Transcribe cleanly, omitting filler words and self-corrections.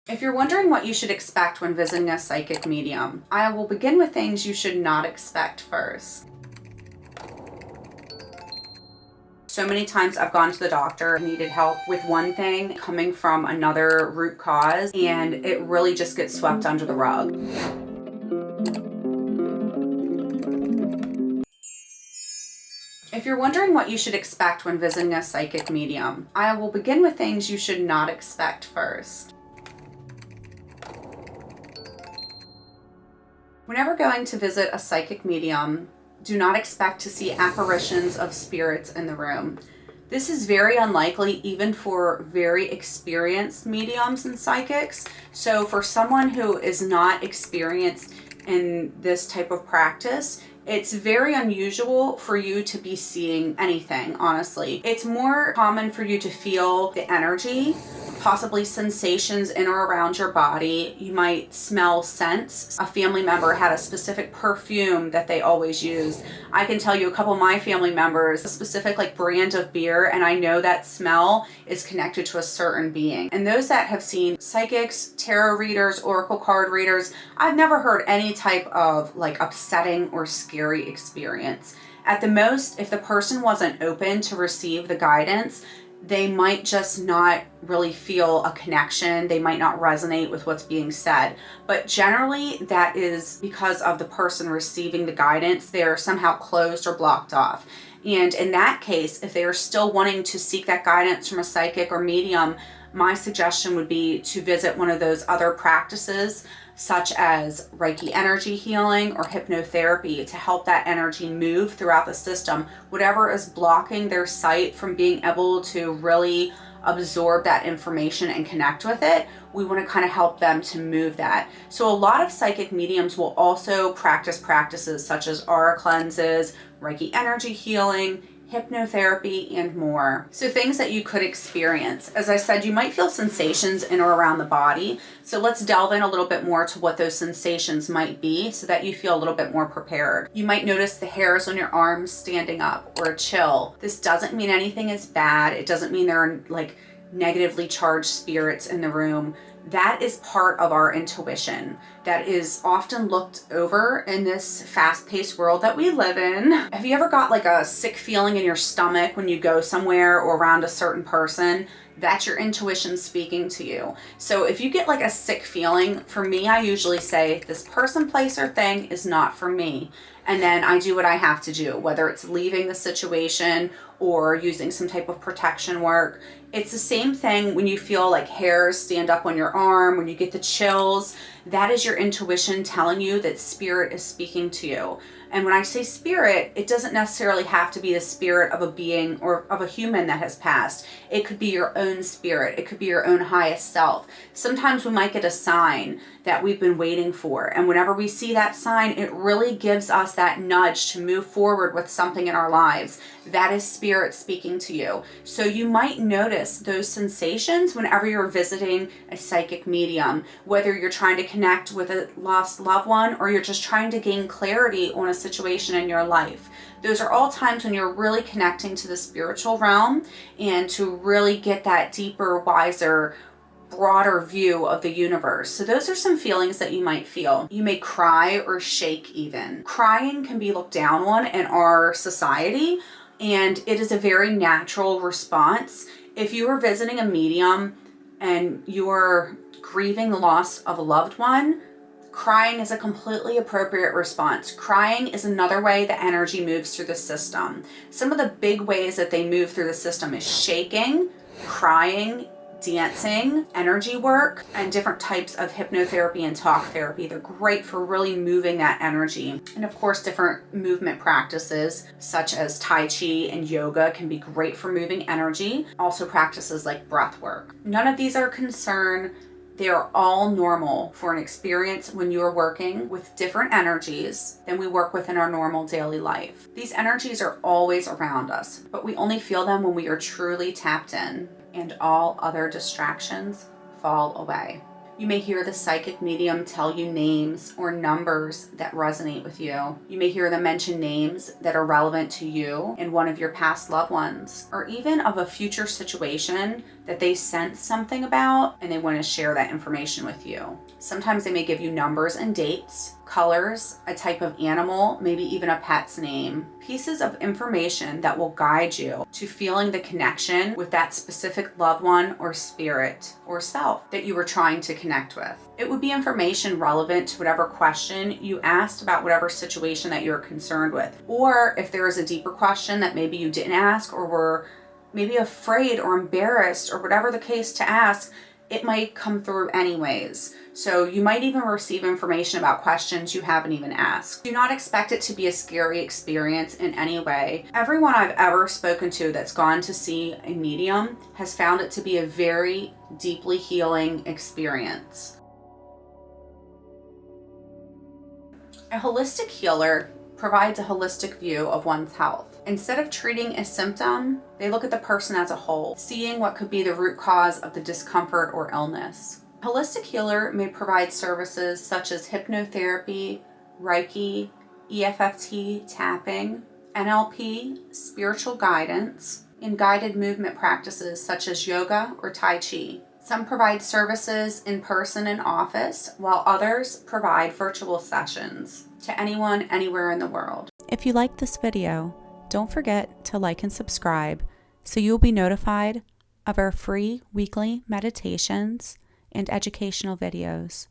If you're wondering what you should expect when visiting a psychic medium, I will begin with things you should not expect first. So many times I've gone to the doctor, needed help with one thing coming from another root cause, and it really just gets swept under the rug. If you're wondering what you should expect when visiting a psychic medium, I will begin with things you should not expect first. Whenever going to visit a psychic medium, do not expect to see apparitions of spirits in the room. This is very unlikely even for very experienced mediums and psychics. So for someone who is not experienced in this type of practice, it's very unusual for you to be seeing anything, honestly. It's more common for you to feel the energy, possibly sensations in or around your body. You might smell scents. A family member had a specific perfume that they always used. I can tell you a couple of my family members, a specific brand of beer, and I know that smell is connected to a certain being. And those that have seen psychics, tarot readers, oracle card readers, I've never heard any type of upsetting or scary experience. At the most, if the person wasn't open to receive the guidance, they might just not really feel a connection. They might not resonate with what's being said. But generally, that is because of the person receiving the guidance. They are somehow closed or blocked off. And in that case, if they are still wanting to seek that guidance from a psychic or medium, my suggestion would be to visit one of those other practices, such as Reiki energy healing or hypnotherapy, to help that energy move throughout the system. Whatever is blocking their sight from being able to really absorb that information and connect with it, we want to kind of help them to move that. So a lot of psychic mediums will also practice practices such as aura cleanses, Reiki energy healing, hypnotherapy, and more. So things that you could experience. As I said, you might feel sensations in or around the body. So let's delve in a little bit more to what those sensations might be so that you feel a little bit more prepared. You might notice the hairs on your arms standing up, or a chill. This doesn't mean anything is bad. It doesn't mean there are negatively charged spirits in the room. That is part of our intuition that is often looked over in this fast-paced world that we live in. Have you ever got a sick feeling in your stomach when you go somewhere or around a certain person? That's your intuition speaking to you. So if you get a sick feeling, for me, I usually say, this person, place, or thing is not for me. And then I do what I have to do, whether it's leaving the situation or using some type of protection work. It's the same thing when you feel hairs stand up on your arm, when you get the chills. That is your intuition telling you that spirit is speaking to you. And when I say spirit, it doesn't necessarily have to be the spirit of a being or of a human that has passed. It could be your own spirit. It could be your own highest self. Sometimes we might get a sign that we've been waiting for. And whenever we see that sign, it really gives us that nudge to move forward with something in our lives. That is spirit speaking to you. So you might notice those sensations whenever you're visiting a psychic medium, whether you're trying to connect with a lost loved one or you're just trying to gain clarity on a situation in your life. Those are all times when you're really connecting to the spiritual realm and to really get that deeper, wiser, broader view of the universe. So those are some feelings that you might feel. You may cry or shake even. Crying can be looked down on in our society, and it is a very natural response. If you are visiting a medium and you're grieving the loss of a loved one, crying is a completely appropriate response. Crying is another way the energy moves through the system. Some of the big ways that they move through the system is shaking, crying, dancing, energy work, and different types of hypnotherapy and talk therapy. They're great for really moving that energy. And of course, different movement practices such as Tai Chi and yoga can be great for moving energy. Also practices like breath work. None of these are a concern. They are all normal for an experience when you are working with different energies than we work with in our normal daily life. These energies are always around us, but we only feel them when we are truly tapped in, and all other distractions fall away. You may hear the psychic medium tell you names or numbers that resonate with you. You may hear them mention names that are relevant to you and one of your past loved ones, or even of a future situation that they sense something about and they want to share that information with you. Sometimes they may give you numbers and dates, colors, a type of animal, maybe even a pet's name. Pieces of information that will guide you to feeling the connection with that specific loved one or spirit or self that you were trying to connect with. It would be information relevant to whatever question you asked about whatever situation that you're concerned with. Or if there is a deeper question that maybe you didn't ask or were maybe afraid or embarrassed or whatever the case to ask, it might come through anyways. So you might even receive information about questions you haven't even asked. Do not expect it to be a scary experience in any way. Everyone I've ever spoken to that's gone to see a medium has found it to be a very deeply healing experience. A holistic healer provides a holistic view of one's health. Instead of treating a symptom, they look at the person as a whole, seeing what could be the root cause of the discomfort or illness. A holistic healer may provide services such as hypnotherapy, Reiki, EFT tapping, NLP, spiritual guidance, and guided movement practices such as yoga or Tai Chi. Some provide services in person in office, while others provide virtual sessions to anyone, anywhere in the world. If you like this video, don't forget to like and subscribe so you'll be notified of our free weekly meditations and educational videos.